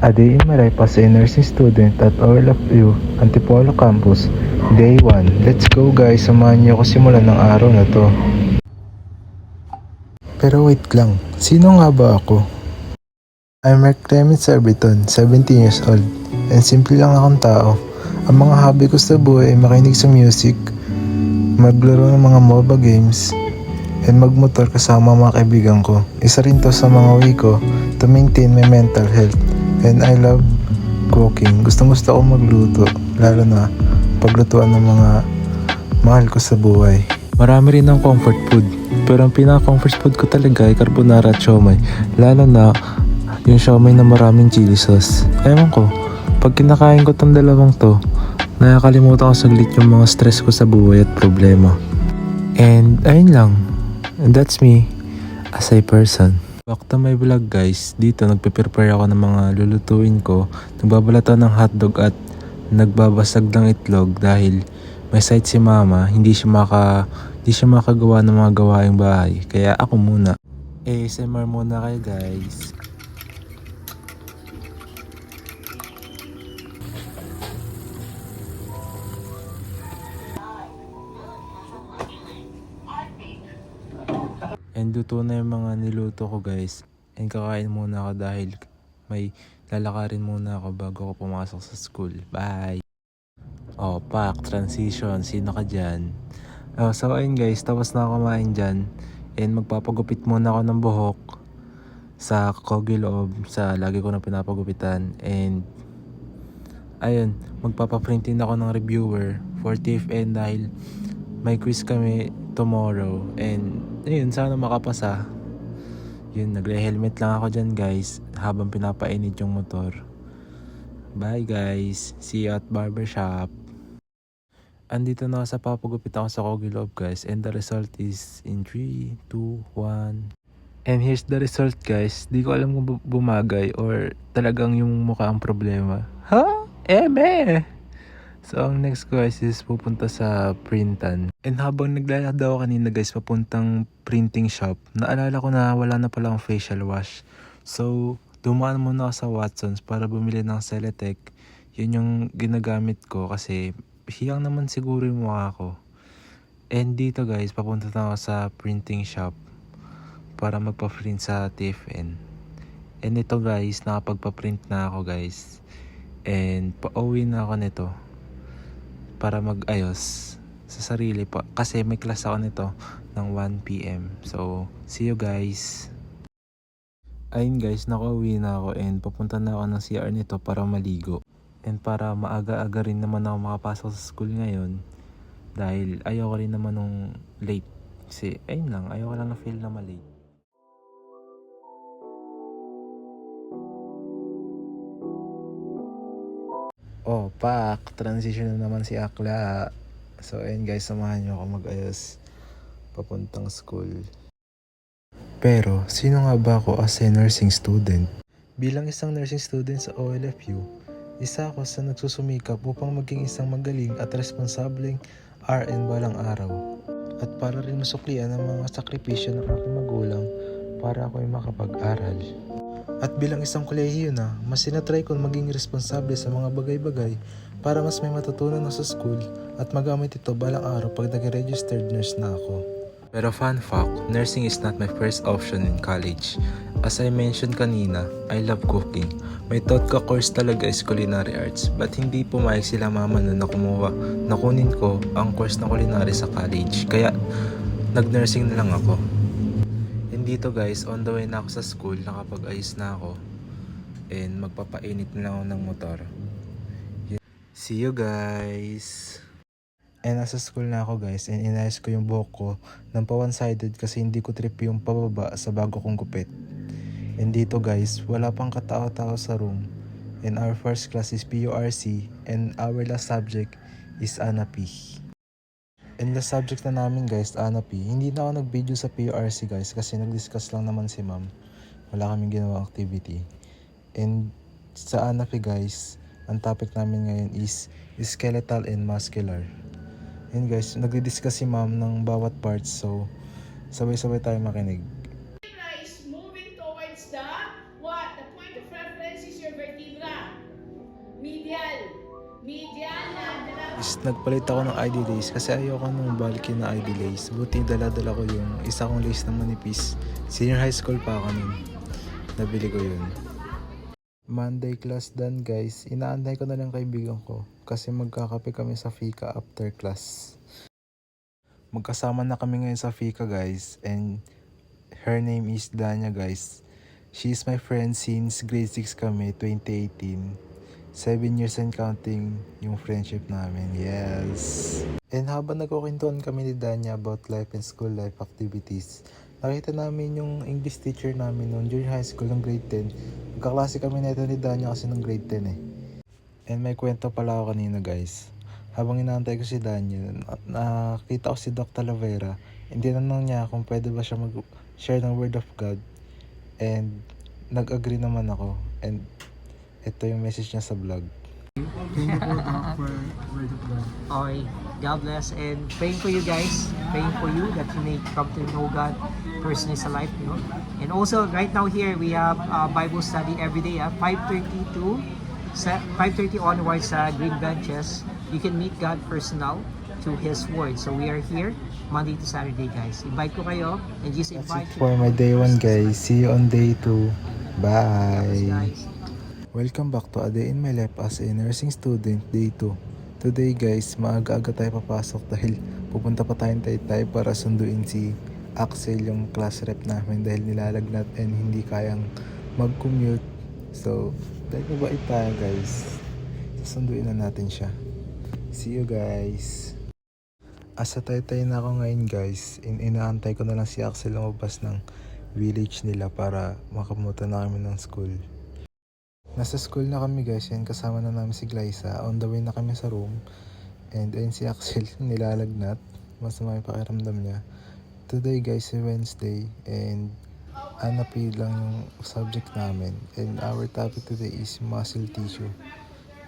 A day in my life as a nursing student at OLFU Antipolo Campus. Day 1. Let's go guys, samahan niyo ako simulan ng araw na to. Pero wait lang, sino nga ba ako? I'm Mark Clement Sarbiton, 17 years old, and simple lang akong tao. Ang mga hobby ko sa buhay ay makinig sa music, maglaro ng mga MOBA games, and magmotor kasama mga kaibigan ko. Isa rin to sa mga way ko to maintain my mental health. And I love cooking. Gusto ko magluto, lalo na paglutuan ng mga mahal ko sa buhay. Marami rin ng comfort food, pero ang pinaka-comfort food ko talaga ay carbonara at siomai. Lalo na yung siomai na maraming chili sauce. Ewan ko, pag kinakain ko tong dalawang to, nakakalimutan ko saglit yung mga stress ko sa buhay at problema. And ayun lang, and that's me as a person. Back to my vlog guys, dito nagpe-prepare ako ng mga lulutuin ko. Nagbabalatan ng hotdog at nagbabasag ng itlog dahil may site si mama, hindi siya makagawa ng mga gawaing bahay. Kaya ako muna. ASMR muna kayo guys. And luto na yung mga niluto ko guys. And kakain muna ako dahil may lalakarin muna ako bago ako pumasok sa school. Bye! Oh, pak, transition. Sino ka dyan? Oh, so ayun guys, tapos na ako kumain dyan. And magpapagupit muna ako ng buhok sa Kogiloob, sa lagi ko na pinapagupitan. And ayun, magpapaprint din ako ng reviewer for TFN dahil may quiz kami tomorrow. And ayun, sana makapasa. Yun, nagre-helmet lang ako dyan guys habang pinapainit yung motor. Bye guys, see you at barbershop. Andito na ako sa papagupit ako sa Kogiloob guys, and the result is in 3, 2, 1. And here's the result guys. Di ko alam kung bumagay or talagang yung mukha ang problema. Ha? Eme! So, ang next ko guys is pupunta sa printan. And habang naglalakad ako kanina guys papuntang printing shop, naalala ko na wala na pala akong facial wash. So, dumaan muna ako sa Watsons para bumili ng Celetec. Yun yung ginagamit ko kasi hiyang naman siguro yung mukha ko. And dito guys, papunta na ako sa printing shop para magpa-print sa TFN. And ito guys, nakapagpa-print na ako guys. And pauwi na ako nito para mag-ayos sa sarili pa. Kasi may class ako nito ng 1 PM. So, see you guys. Ayun guys, nakauwi na ako and papunta na ako ng CR nito para maligo. And para maaga-aga rin naman ako makapasok sa school ngayon. Dahil ayoko rin naman nung late. Kasi ayun lang, ayoko lang na feel na malate. Oh, pak! Transition na naman si Akla. So, ayun guys, samahan nyo ako mag-ayos papuntang school. Pero, sino nga ba ako as a nursing student? Bilang isang nursing student sa OLFU, isa ako sa nagsusumikap upang maging isang magaling at responsableng RN balang araw. At para rin masuklian ang mga sakripisyo ng aking magulang para ako'y makapag-aral. At bilang isang kolehiyo na, mas sinatry kong maging responsable sa mga bagay-bagay para mas may matutunan ako sa school at magamit ito balang araw pag nag-registered nurse na ako. Pero fun fact, nursing is not my first option in college. As I mentioned kanina, I love cooking. My thought ka course talaga is culinary arts, but hindi pumayag sila mama na nakunin ko ang course na culinary sa college. Kaya nag-nursing na lang ako. And dito guys, on the way na ako sa school, nakapag-ayos na ako. And magpapainit na lang ako ng motor. See you guys! And nasa school na ako guys, and inayos ko yung buhok ko ng pa one-sided kasi hindi ko trip yung pababa sa bago kong gupit. And dito guys, wala pang katao-tao sa room. And our first class is PURC, and our last subject is ANAP. And the subject na namin guys, ANAP, hindi na ako nag-video sa PURC guys kasi nag-discuss lang naman si ma'am. Wala kaming ginawang activity. And sa ANAP guys, ang topic namin ngayon is skeletal and muscular. And guys, nagdi-discuss si ma'am ng bawat parts, so sabay-sabay tayo makinig. Is moving towards the what? The point of reference is your vertebral Nagpalit ako ng ID lace kasi ayoko nung bulky na ID lace. Buti dala-dala ko yung isa kong lace na manipis. Senior high school pa ako nun. Nabili ko yun. Monday class done guys. Inaantay ko na lang kaibigan ko kasi magkakape kami sa fika after class. Magkasama na kami ngayon sa fika guys, and her name is Danya guys. She is my friend since grade 6 kami, 2018. 7 years and counting yung friendship namin. Yes. And habang nagkukwentuhan kami ni Danya about life and school life activities, nakita namin yung English teacher namin noon during high school ng grade 10. Magkaklase kami na ito ni Danya kasi ng grade 10 eh. And may kwento pala ako kanina guys. Habang inaantay ko si Danya, nakita ko si Doc Talavera. Hindi tinanong niya kung pwede ba siya mag-share ng word of God. And nag-agree naman ako. And ito yung message niya sa vlog. Thank you po, Doc, for word of God. Okay, God bless, and praying for you guys, praying for you that you may come to know God personally sa life, you know. And also, right now here, we have Bible study every day, 5:30 to 5:30 onwards sa green benches. You can meet God personal to His Word. So we are here Monday to Saturday, guys. Invite ko kayo, and just invite That's it for my day 1 guys. See you on day 2. Bye! guys. Welcome back to a day in my life as a nursing student, day 2. Today guys, maaga-aga tayo papasok dahil pupunta pa tayong Taytay para sunduin si Axel, yung class rep namin, dahil nilalagnat and hindi kayang mag-commute. So, dahil mabait tayo guys, susunduin na natin siya. See you guys! Asa Taytay na ako ngayon guys, inaantay ko na lang si Axel lumabas ng village nila para makamuta na kami ng school. Nasa school na kami guys, and kasama na namin si Glyza. On the way na kami sa room. And ayun si Axel, nilalagnat. Masama yung pakiramdam niya. Today guys, is Wednesday, and ANAP lang yung subject namin. And our topic today is muscle tissue.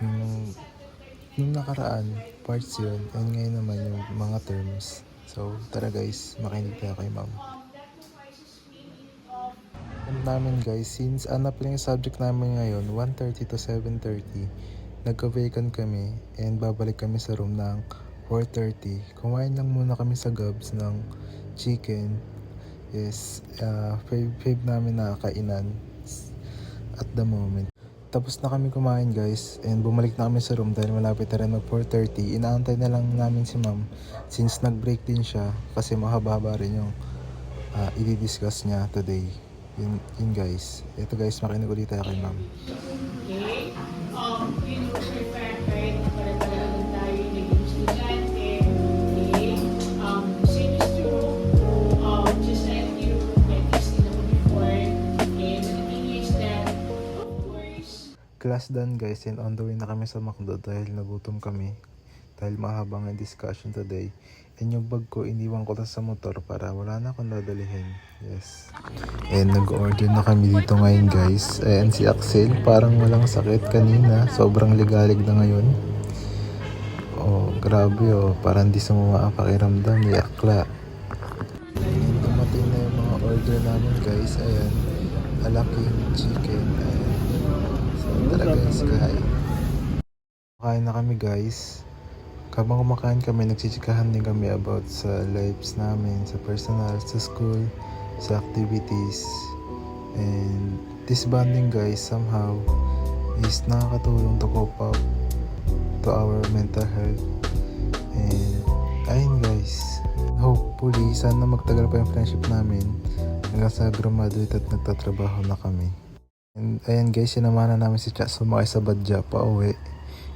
Yung nakaraan, parts yun. And ngayon naman yung mga terms. So tara guys, makinig tayo kay ma'am. Namin guys, since ANAP lang yung subject namin ngayon, 1:30 to 7:30, nagka-vacant kami and babalik kami sa room ng 4:30. Kumain lang muna kami sa Gabs ng chicken. Yes, fave namin na kainan at the moment. Tapos na kami kumain guys, and bumalik na kami sa room dahil malapit na rin mag 4:30. Inaantay na lang namin si ma'am since nag-break din siya kasi mahaba-haba rin yung i-discuss niya today. Yun guys. Ito guys, makinig ulit tayo kay ma'am. Okay? You know for a fact, right? Para talaga tayo naging estudyante. Okay? Same is true. Just like you, like this, before. Okay? But the thing is that, of course, Class done guys, and on the way na kami sa McDo dahil nagutom kami. Dahil mahabang ang discussion today. And yung bag ko, iniwan ko na sa motor para wala na akong dadalihin. Yes. And nag-order na kami dito ngayon guys. Ayan si Axel, parang walang sakit kanina. Sobrang ligalig na ngayon. Oh, grabe oh. Parang di sumama ang pakiramdam ni Akla. And dumating na yung mga order namin guys. Ayan. Alaking chicken. Ayan. So tara guys, kain. Kain na kami guys. Habang kumakain kami, nagsichikahan din kami about sa lives namin, sa personal, sa school, sa activities. And this bonding guys somehow is nakakatulong to cope up to our mental health. And ayun guys, hopefully sana magtagal pa yung friendship namin hanggang sa graduate at nagtatrabaho na kami. And ayun guys, sinamahan na namin si Cha sumakay sa Badja pa uwi.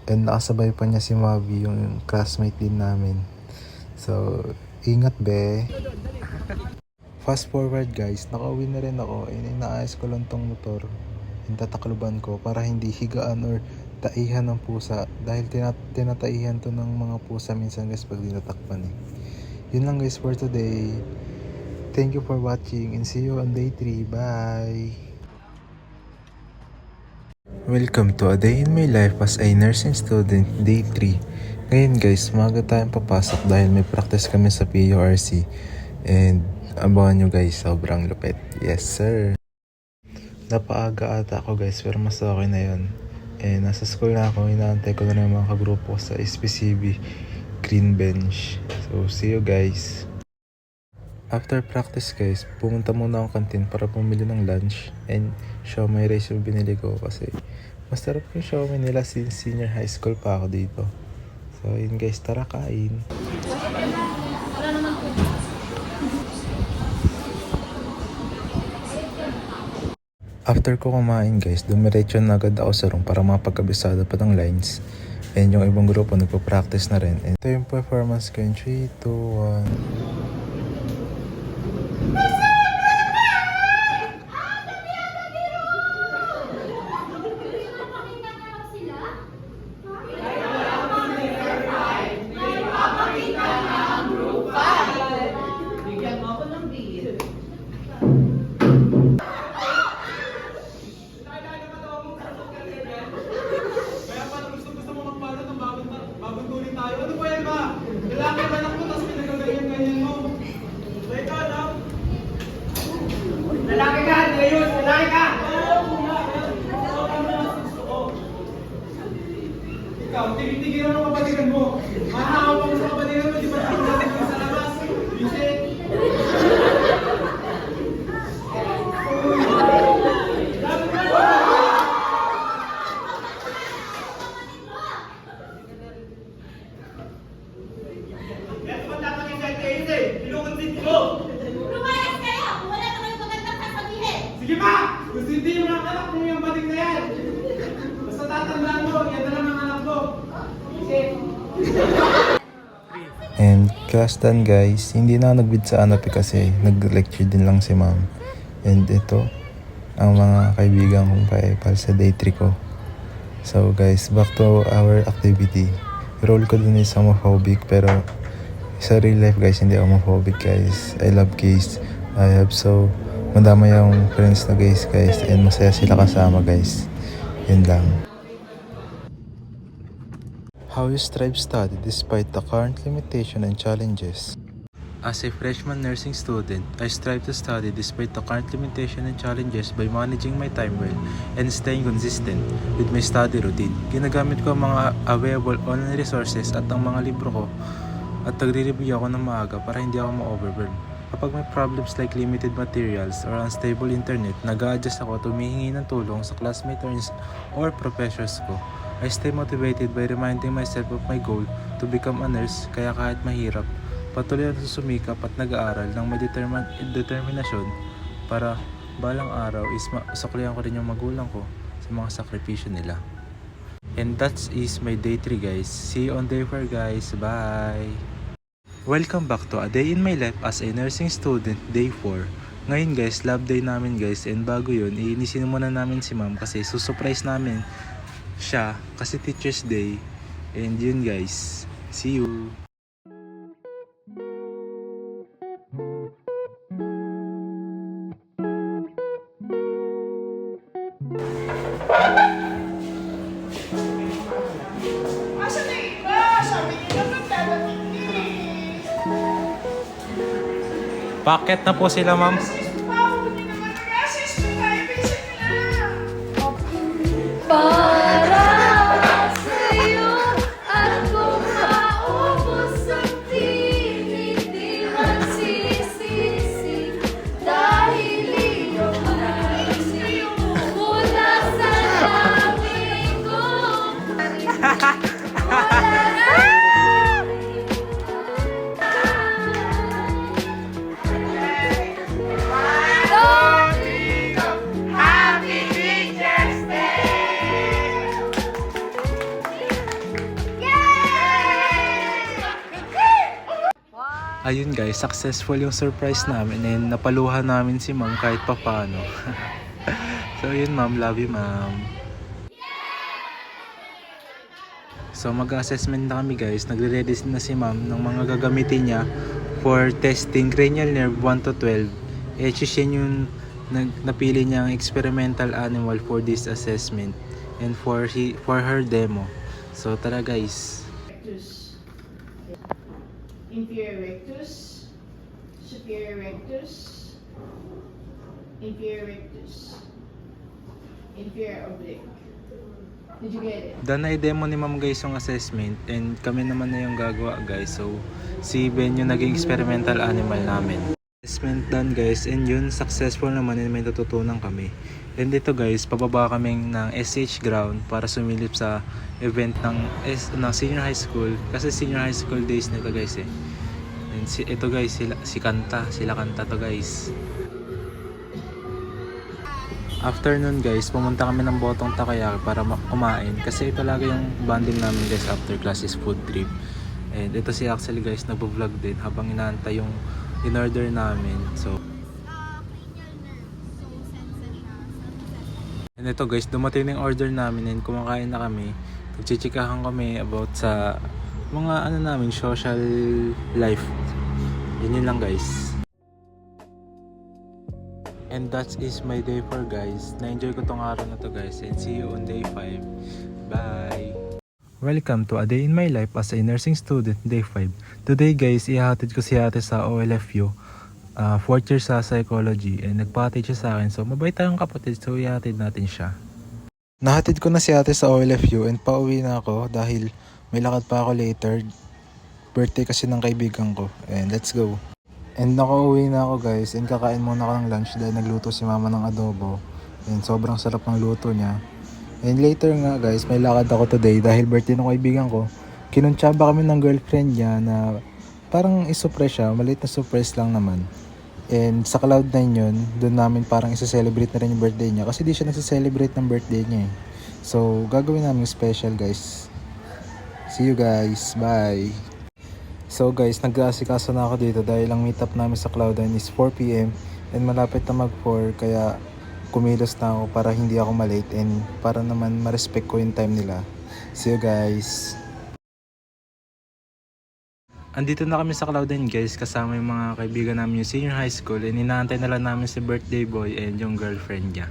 And nakasabay pa niya si Mavi, yung classmate din namin. So, ingat be. Fast forward guys, nakauwi na rin ako. Inaayos ko lang tong motor. Yung tatakluban ko para hindi higaan or taihan ng pusa. Dahil tinataihan to ng mga pusa minsan guys pag dinatakpan eh. Yun lang guys for today. Thank you for watching and see you on day 3. Bye! Welcome to a day in my life as a nursing student, day 3. Ngayon guys, maaga tayong papasok dahil may practice kami sa PURC. And abangan nyo guys, sobrang lupit. Yes sir. Napaaga ata ako guys, pero mas okay na yun. And nasa school na ako, inaantay ko na ng mga kagrupo sa SPCB. green bench. So, see you guys. After practice guys, pumunta muna akong kantin para bumili ng lunch. And siomai rice yung binili ko kasi masarap yung siomai nila since senior high school pa ako dito. So, yun guys, tara kain. After ko kumain guys, dumiretso na agad ako sa room para mapagkabisado pa ng lines. And yung ibang grupo nagpo-practice na rin. And ito yung performance ko in 3, 2, 1. Ikaw, tigil-tigilan mo kapatigan mo. Mahahawa mo sa kapatigan mo, di ba tigil natin mo sa labas? Yusek! Kaya naman tatangin sa kayo, pinukunsin ko! Lumayas kayo! Wala na kayong magandang sasabihin! Sige pa! Gusto hindi mo ng anak mo yung bating na yan! Basta tatandaan mo, yan na lang ang anak mo! Yusek! And class done guys, hindi na ako nag-bid sa Anopi kasi nag-lecture din lang si ma'am. And ito, ang mga kaibigan kong paepal sa day 3 ko. So guys, back to our activity. Role ko dun is homophobic pero sa real life guys, hindi homophobic guys. I love gays. I have so madama yung friends na gays guys and masaya sila kasama guys. Yun lang. How you strive study despite the current limitation and challenges. As a freshman nursing student, I strive to study despite the current limitation and challenges by managing my time well and staying consistent with my study routine. Ginagamit ko ang mga available online resources at ang mga libro ko at nagre-review ako ng maaga para hindi ako ma-overwhelm. Kapag may problems like limited materials or unstable internet, nag-a-adjust ako at humihingi ng tulong sa classmates or professors ko. I stay motivated by reminding myself of my goal to become a nurse, kaya kahit mahirap, patuloy ako sumikap at nag-aaral ng may determinasyon para balang araw is masuklihan ko rin yung magulang ko sa mga sakripisyo nila. And that is my day 3 guys. See you on day 4 guys. Bye! Welcome back to a day in my life as a nursing student, day 4. Ngayon guys, lab day namin guys, and bago yun, iinisin muna namin si ma'am kasi susurprise namin siya kasi Teacher's Day. And yun guys, see you! Asa na iba? Sabi niyo naman dadating eh. Bakit na po sila ma'am? Assist pa, huwag niyo naman mag-assist mo tayo. Bilisan niyo lang. Para sa'yo at kung maubos ang hindi magsisisi dahil iyong naisip mula sa langit ko. Ayun guys, successful yung surprise namin and napaluhan namin si ma'am kahit papaano. So yun ma'am, love you ma'am. So mag-assessment na kami guys, nagre-ready na si ma'am ng mga gagamitin niya for testing cranial nerve 1 to 12. HSN yung napili niyang experimental animal for this assessment and for her demo. So tara guys. Rectus. Inferior rectus. Superior rectus. Inferior rectus. Inferior oblique. Did you get it? Dan na i-demo ni ma'am guys yung assessment and kami naman na yung gagawa guys. So si Ben yung naging experimental animal namin. Assessment done guys and yun successful naman and may natutunan kami. And dito guys, pababa kaming ng SH ground para sumilip sa event ng senior high school kasi senior high school days nito guys eh. And ito guys, sila Kanta to guys. After nun guys, pumunta kami ng Botong Takayaki para kumain kasi ito lagi yung bonding namin guys after classes food trip. And ito si Axel guys, nagbo-vlog din habang inaantay yung in-order namin. So and ito guys, dumating na yung order namin and kumakain na kami. Nagchichikahan kami about sa mga namin, social life. Yun lang guys. And that is my day 4 guys. Na-enjoy ko tong araw na to guys and see you on day 5. Bye! Welcome to a day in my life as a nursing student, day 5. Today guys, ihahatid ko si ate sa OLFU. 4th year sa psychology and nagpahatid siya sa akin. So mabait tayong kapatid, so ihahatid natin siya. Nahatid ko na si ate sa OLFU and pauwi na ako dahil may lakad pa ako later. Birthday kasi ng kaibigan ko. And let's go! And nakauwi na ako guys and kakain muna ako ng lunch dahil nagluto si mama ng adobo. And sobrang sarap ng luto niya. And later nga guys, may lakad ako today dahil birthday ng kaibigan ko. Kinuntsaba kami ng girlfriend niya na parang isurprise siya, maliit na surprise lang naman. And sa Cloud9 yun, doon namin parang isa-celebrate na rin yung birthday niya kasi di siya nagsa-celebrate ng birthday niya eh. So gagawin namin special guys. See you guys, bye! So guys, nag-aasikaso na ako dito dahil ang meetup namin sa Cloud9 is 4 PM and malapit na mag 4 kaya kumilos na ako para hindi ako malate and para naman ma-respect ko yung time nila. See you guys! Andito na kami sa Cloud9 guys kasama yung mga kaibigan namin yung senior high school and inaantay na lang namin si birthday boy and yung girlfriend niya.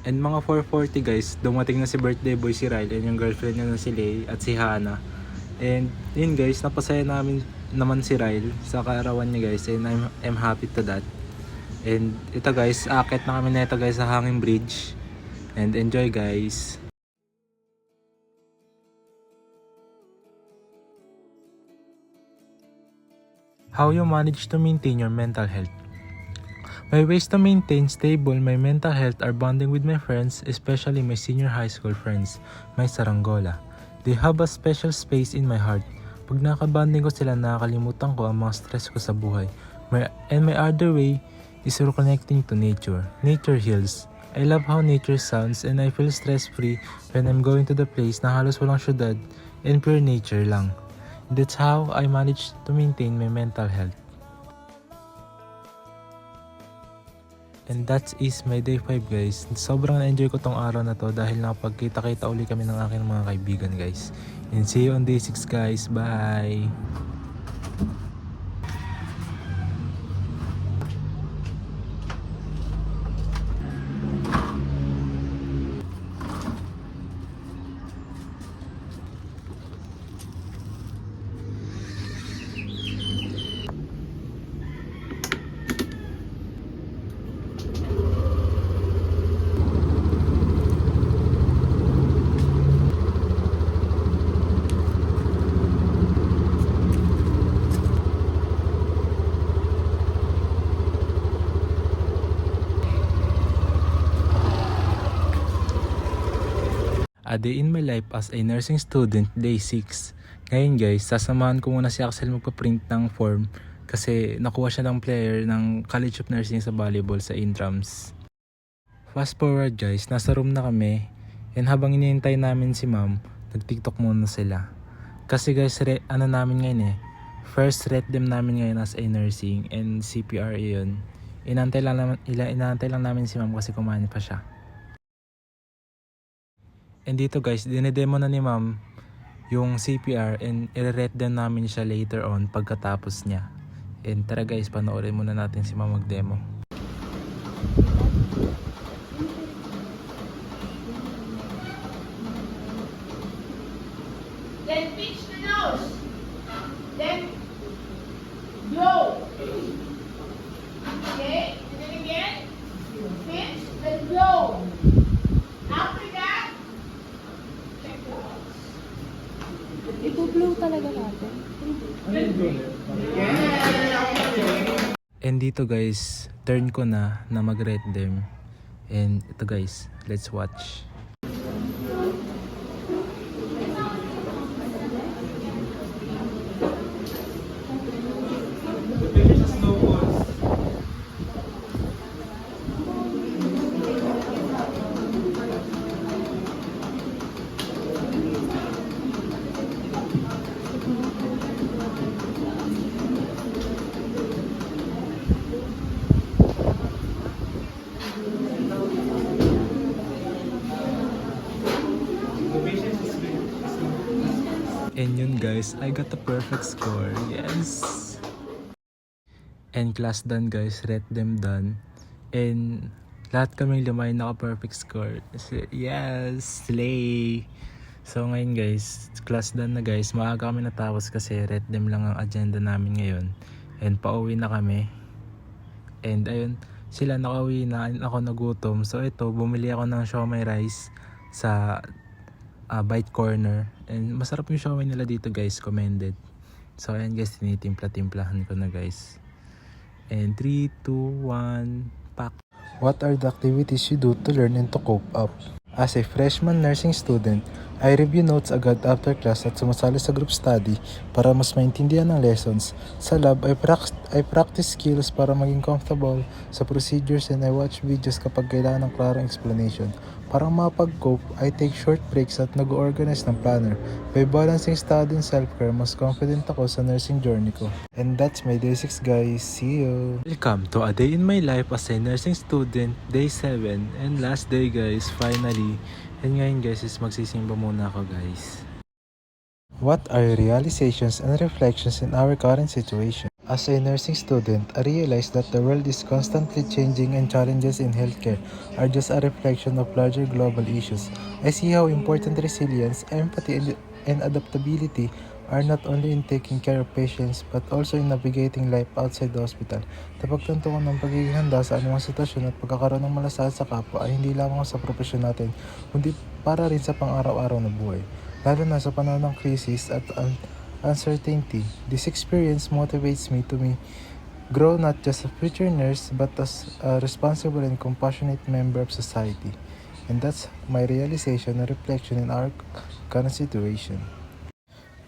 And mga 4:40 guys, dumating na si birthday boy si Ryle and yung girlfriend niya na si Lay at si Hannah. And yun guys, napasaya naman si Ryle sa kaarawan niya guys and I'm happy to that. And ito guys, akit na kami na ito guys sa hanging bridge. And enjoy guys! How you manage to maintain your mental health? My ways to maintain stable my mental health are bonding with my friends, especially my senior high school friends, my Saranggola. They have a special space in my heart. Pag nakabanding ko sila, nakakalimutan ko ang mga stress ko sa buhay. And my other way is reconnecting to nature. Nature heals. I love how nature sounds and I feel stress-free when I'm going to the place na halos walang syudad and pure nature lang. That's how I manage to maintain my mental health. And that is my day 5 guys. Sobrang na-enjoy ko tong araw na to dahil nakapagkita-kita uli kami ng aking mga kaibigan guys. And see you on day 6 guys. Bye! A day in my life as a nursing student, day 6. Ngayon guys, sasamahan ko muna si Axel magpa-print ng form kasi nakuha siya ng player ng College of Nursing sa volleyball sa intrams. Fast forward guys, nasa room na kami and habang iniintay namin si ma'am, nag-tiktok muna sila. Kasi guys, namin ngayon eh. First ret dem namin ngayon as a nursing and CPR yun. Inantay lang namin si ma'am kasi kumain pa siya. And dito guys, dinedemo na ni ma'am yung CPR and i-rate din namin siya later on pagkatapos niya. And tara guys, panoorin muna natin si ma'am mag-demo. Then pinch the nose. Then blow. Okay, and then again. Pinch, then blow. After And dito guys, turn ko na mag-rate them. And ito guys, let's watch. Depende sa snowballs. And yun guys, I got the perfect score. Yes! And class done guys, rate them done. And lahat kaming lima ay naka-perfect score. Yes! Slay! So ngayon guys, class done na guys. Maaga kami natapos kasi rate them lang ang agenda namin ngayon. And pauwi na kami. And ayun, sila nakauwi na, ako nagutom. So ito, bumili ako ng siomai rice sa Bite Corner. And masarap yung siomai nila dito guys, commended. So ayan guys, tinitimpla-timplahan ko na guys. And 3, 2, 1, pack. What are the activities you do to learn and to cope up? As a freshman nursing student, I review notes agad after class at sumasali sa group study para mas maintindihan ang lessons. Sa lab, I practice skills para maging comfortable sa procedures and I watch videos kapag kailangan ng klarong explanation. Para mapag-cope, I take short breaks at nag-organize ng planner. By balancing study and self-care, mas confident ako sa nursing journey ko. And that's my day 6 guys. See you! Welcome to a day in my life as a nursing student, day 7 and last day guys, finally. And ngayon guys is magsisimba muna ako guys. What are your realizations and reflections in our current situation? As a nursing student, I realized that the world is constantly changing and challenges in healthcare are just a reflection of larger global issues. I see how important resilience, empathy, and adaptability are not only in taking care of patients but also in navigating life outside the hospital. Napagtanto ko ng pagiging handa sa anumang sitwasyon at pagkakaroon ng malasakit sa kapwa ay hindi lamang sa profesyon natin, kundi para rin sa pang-araw-araw na buhay. Lalo na sa panahon ng crisis at uncertainty. This experience motivates me to grow not just a future nurse but as a responsible and compassionate member of society. And that's my realization and reflection in our current situation.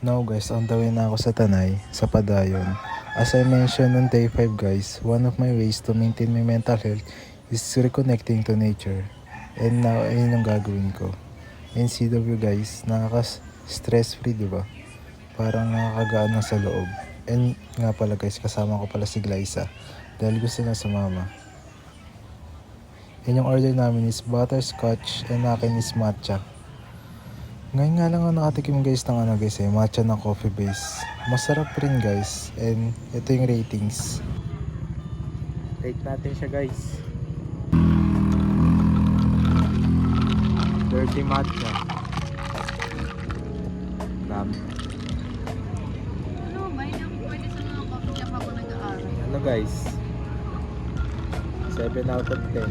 Now guys, on the way na ako sa Tanay, sa Padayon. As I mentioned on day 5 guys, one of my ways to maintain my mental health is reconnecting to nature. And now, ayun yung gagawin ko. NCW guys, nakaka-stress free diba? Parang nakakagaan na sa loob. And nga pala guys, kasama ko pala si Glyza dahil gusto na sumama. And yung order namin is butterscotch and akin is matcha. Ngayon nga lang ako nakatikim guys ng matcha ng coffee base. Masarap rin guys. And ito yung ratings. Rate natin siya guys. Dirty matcha. Dami. Ano guys? 7 out of 10.